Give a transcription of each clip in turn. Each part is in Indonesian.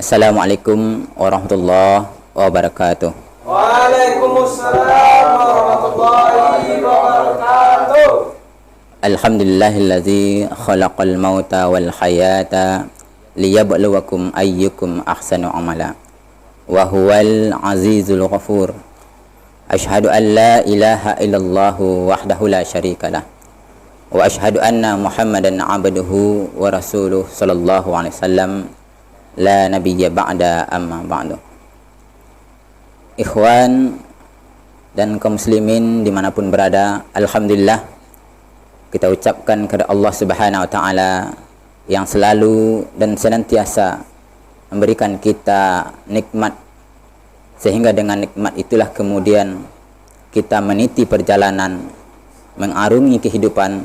Assalamualaikum warahmatullahi wabarakatuh. Waalaikumsalam warahmatullahi wabarakatuh. Alhamdulillahillazi khalaqal mauta wal hayata liyabluwakum ayyukum ahsanu amala wa huwal azizul ghafur. Ashhadu an la ilaha illallah wahdahu la syarikalah wa ashhadu anna Muhammadan abduhu wa rasuluh sallallahu alaihi wasallam la nabiyya ba'da amma ba'du. Ikhwan dan kaum muslimin dimanapun berada, alhamdulillah kita ucapkan kepada Allah Subhanahu wa taala yang selalu dan senantiasa memberikan kita nikmat, sehingga dengan nikmat itulah kemudian kita meniti perjalanan mengarungi kehidupan,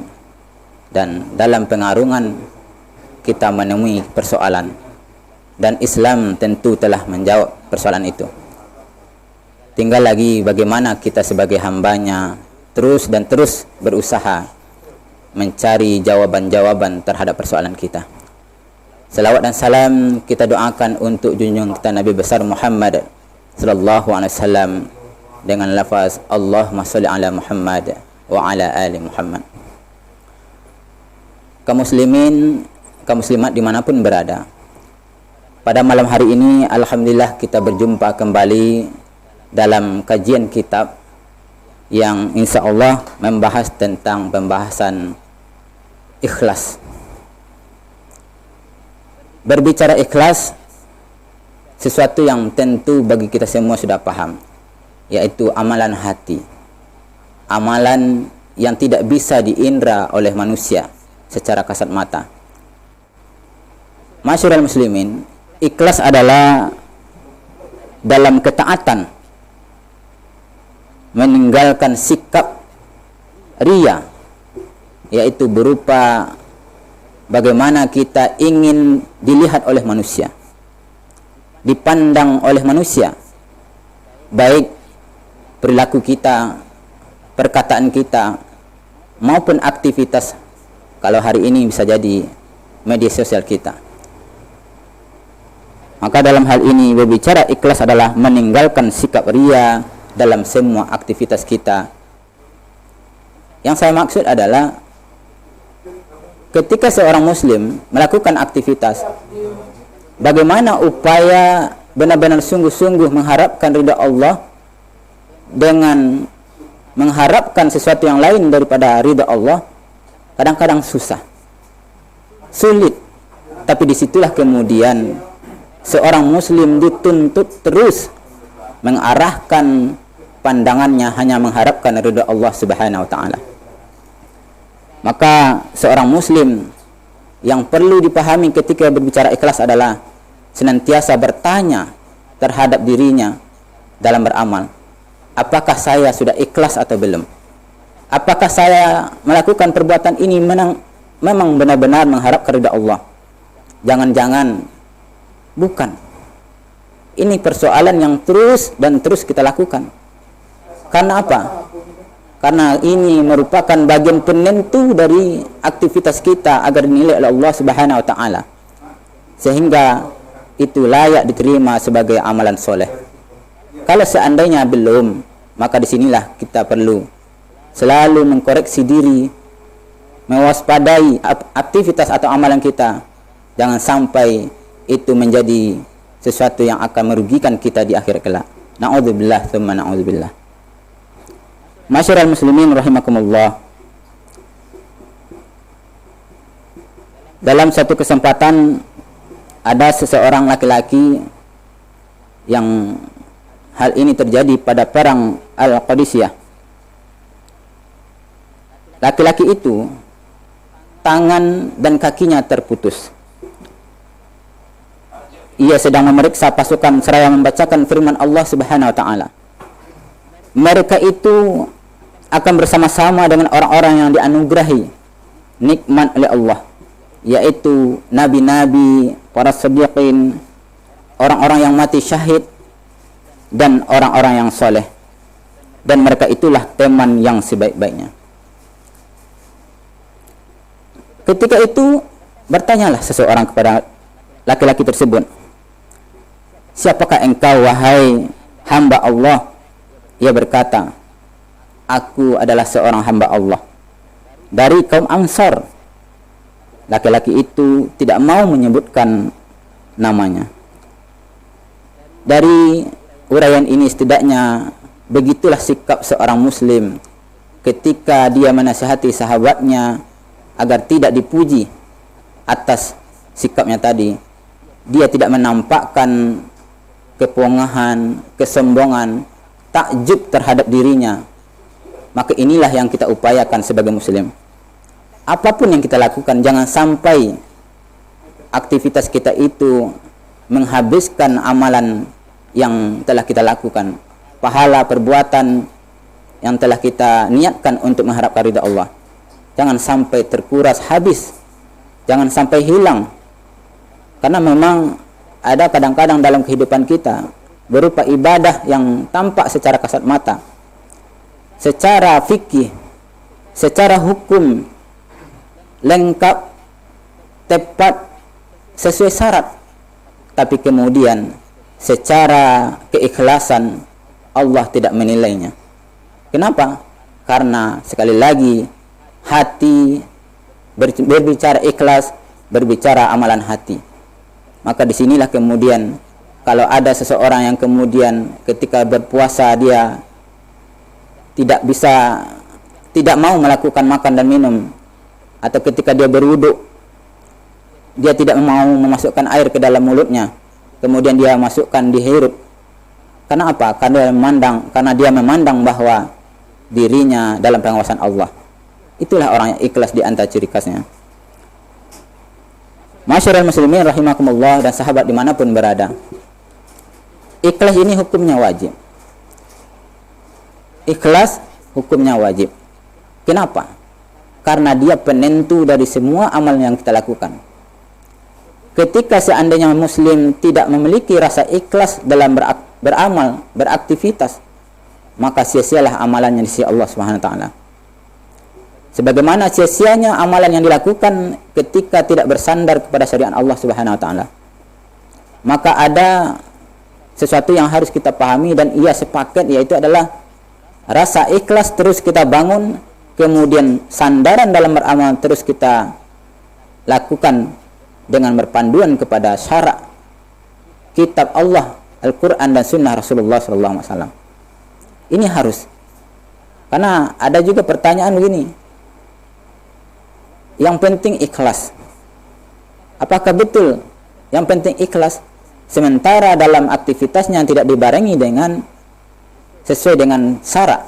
dan dalam pengarungan kita menemui persoalan, dan Islam tentu telah menjawab persoalan itu. Tinggal lagi bagaimana kita sebagai hambanya terus dan terus berusaha mencari jawaban-jawaban terhadap persoalan kita. Salawat dan salam kita doakan untuk junjungan kita Nabi besar Muhammad sallallahu alaihi wasallam dengan lafaz Allahumma shalli ala Muhammad wa ala ali Muhammad. Kaum muslimin, kaum muslimat dimanapun berada, pada malam hari ini alhamdulillah kita berjumpa kembali dalam kajian kitab yang insya Allah membahas tentang pembahasan ikhlas. Berbicara ikhlas, sesuatu yang tentu bagi kita semua sudah paham, yaitu amalan hati, amalan yang tidak bisa diindra oleh manusia secara kasat mata. Masyarul muslimin, ikhlas adalah dalam ketaatan, meninggalkan sikap riya, yaitu berupa bagaimana kita ingin dilihat oleh manusia, dipandang oleh manusia, baik perilaku kita, perkataan kita, maupun aktivitas, kalau hari ini bisa jadi media sosial kita. Maka dalam hal ini berbicara ikhlas adalah meninggalkan sikap riya dalam semua aktivitas kita. Yang saya maksud adalah ketika seorang muslim melakukan aktivitas, bagaimana upaya benar-benar sungguh-sungguh mengharapkan ridha Allah dengan mengharapkan sesuatu yang lain daripada ridha Allah, kadang-kadang susah, sulit. Tapi disitulah kemudian seorang muslim dituntut terus mengarahkan pandangannya hanya mengharapkan ridha Allah Subhanahu wa taala. Maka seorang muslim yang perlu dipahami ketika berbicara ikhlas adalah senantiasa bertanya terhadap dirinya dalam beramal. Apakah saya sudah ikhlas atau belum? Apakah saya melakukan perbuatan ini memang benar-benar mengharapkan ridha Allah? Jangan-jangan bukan. Ini persoalan yang terus dan terus kita lakukan. Karena apa? Karena ini merupakan bagian penentu dari aktivitas kita agar dinilai oleh Allah Subhanahu wa taala, sehingga itu layak diterima sebagai amalan soleh. Kalau seandainya belum, maka disinilah kita perlu selalu mengkoreksi diri, mewaspadai aktivitas atau amalan kita, jangan sampai itu menjadi sesuatu yang akan merugikan kita di akhir kelak. Na'udzubillah tsumma na'udzubillah. Masyarul muslimin rahimakumullah. Dalam satu kesempatan ada seseorang laki-laki yang hal ini terjadi pada perang Al-Qadisiyah. Laki-laki itu tangan dan kakinya terputus. Ia sedang memeriksa pasukan seraya membacakan firman Allah Subhanahu wa taala. Mereka itu akan bersama-sama dengan orang-orang yang dianugerahi nikmat oleh Allah, yaitu nabi-nabi, para siddiqin, orang-orang yang mati syahid, dan orang-orang yang soleh. Dan mereka itulah teman yang sebaik-baiknya. Ketika itu bertanyalah seseorang kepada laki-laki tersebut, "Siapakah engkau wahai hamba Allah?" Ia berkata, "Aku adalah seorang hamba Allah dari kaum Ansar." Laki-laki itu tidak mau menyebutkan namanya. Dari uraian ini setidaknya begitulah sikap seorang muslim ketika dia menasihati sahabatnya agar tidak dipuji atas sikapnya tadi. Dia tidak menampakkan kepongahan, kesombongan, takjub terhadap dirinya. Maka inilah yang kita upayakan sebagai muslim. Apapun yang kita lakukan, jangan sampai aktivitas kita itu menghabiskan amalan yang telah kita lakukan, pahala perbuatan yang telah kita niatkan untuk mengharapkan ridha Allah. Jangan sampai terkuras habis, jangan sampai hilang. Karena memang ada kadang-kadang dalam kehidupan kita berupa ibadah yang tampak secara kasat mata, secara fikih, secara hukum lengkap, tepat, sesuai syarat, tapi kemudian secara keikhlasan Allah tidak menilainya. Kenapa? Karena sekali lagi hati berbicara ikhlas, berbicara amalan hati. Maka disinilah kemudian kalau ada seseorang yang kemudian ketika berpuasa dia tidak mau melakukan makan dan minum, atau ketika dia berwudu dia tidak mau memasukkan air ke dalam mulutnya, kemudian dia masukkan, dihirup. Karena apa? Karena dia memandang bahwa dirinya dalam pengawasan Allah. Itulah orang yang ikhlas di antara ciri khasnya. Masyarul muslimin rahimakumullah dan sahabat dimanapun berada, ikhlas ini hukumnya wajib. Ikhlas hukumnya wajib. Kenapa? Karena dia penentu dari semua amal yang kita lakukan. Ketika seandainya muslim tidak memiliki rasa ikhlas dalam beramal, beraktivitas, maka sia-sialah amalannya di sisi Allah Subhanahu wa taala. Sebagaimana sia-sianya amalan yang dilakukan ketika tidak bersandar kepada syariat Allah Subhanahu wa taala. Maka ada sesuatu yang harus kita pahami dan ia sepaket, yaitu adalah rasa ikhlas terus kita bangun, kemudian sandaran dalam beramal terus kita lakukan dengan berpanduan kepada syarak kitab Allah, Al-Quran dan Sunnah Rasulullah SAW. Ini harus. Karena ada juga pertanyaan begini, yang penting ikhlas. Apakah betul yang penting ikhlas, sementara dalam aktivitasnya tidak dibarengi dengan sesuai dengan syarak?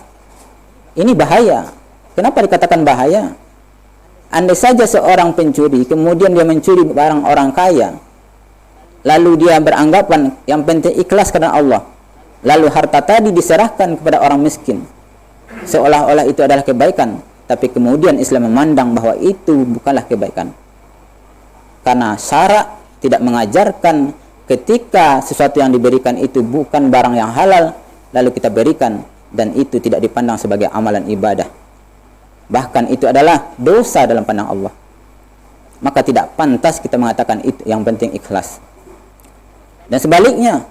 Ini bahaya. Kenapa dikatakan bahaya? Andai saja seorang pencuri, kemudian dia mencuri barang orang kaya, lalu dia beranggapan yang penting ikhlas karena Allah, lalu harta tadi diserahkan kepada orang miskin, seolah-olah itu adalah kebaikan, tapi kemudian Islam memandang bahwa itu bukanlah kebaikan. Karena syarak tidak mengajarkan ketika sesuatu yang diberikan itu bukan barang yang halal, lalu kita berikan, dan itu tidak dipandang sebagai amalan ibadah. Bahkan itu adalah dosa dalam pandang Allah. Maka tidak pantas kita mengatakan itu yang penting ikhlas. Dan sebaliknya,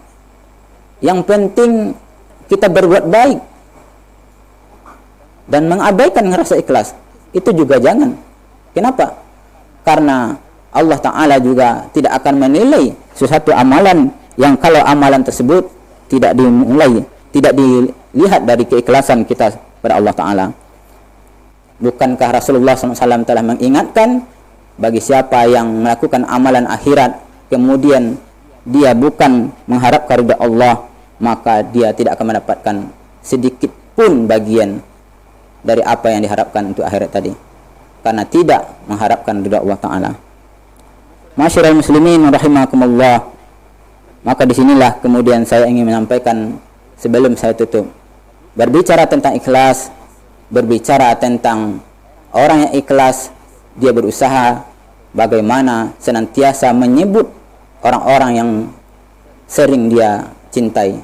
yang penting kita berbuat baik dan mengabaikan rasa ikhlas, itu juga jangan. Kenapa? Karena Allah Ta'ala juga tidak akan menilai sesuatu amalan yang kalau amalan tersebut tidak dilihat dari keikhlasan kita pada Allah Ta'ala. Bukankah Rasulullah SAW telah mengingatkan bagi siapa yang melakukan amalan akhirat kemudian dia bukan mengharapkan ridha Allah, maka dia tidak akan mendapatkan sedikit pun bagian dari apa yang diharapkan untuk akhirat tadi, karena tidak mengharapkan ridha Allah Ta'ala. Masyarul muslimin rahimakumullah. Maka disinilah kemudian saya ingin menyampaikan sebelum saya tutup, berbicara tentang ikhlas, berbicara tentang orang yang ikhlas, dia berusaha bagaimana senantiasa menyebut orang-orang yang sering dia cintai.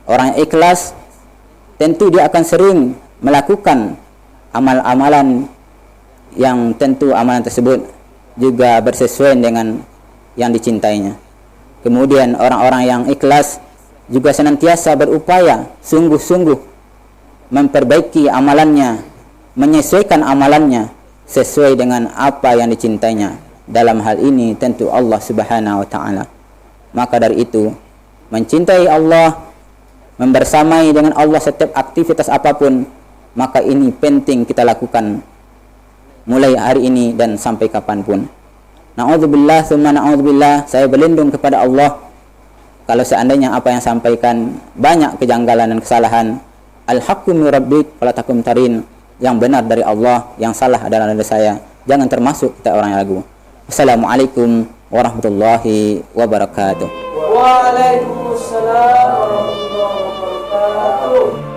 Orang yang ikhlas tentu dia akan sering melakukan amal-amalan yang tentu amalan tersebut juga bersesuaian dengan yang dicintainya. Kemudian orang-orang yang ikhlas juga senantiasa berupaya sungguh-sungguh memperbaiki amalannya, menyesuaikan amalannya sesuai dengan apa yang dicintainya. Dalam hal ini tentu Allah Subhanahu wa taala. Maka dari itu, mencintai Allah, membersamai dengan Allah setiap aktivitas apapun, maka ini penting kita lakukan mulai hari ini dan sampai kapanpun. Na'udzubillah tsumma na'udzubillah, saya berlindung kepada Allah kalau seandainya apa yang sampaikan banyak kejanggalan dan kesalahan. Al-haqqu min rabbik fala takum tarin, yang benar dari Allah, yang salah adalah dari saya. Jangan termasuk kita orang yang ragu. Wassalamualaikum warahmatullahi wabarakatuh. Waalaikumsalam warahmatullahi wabarakatuh.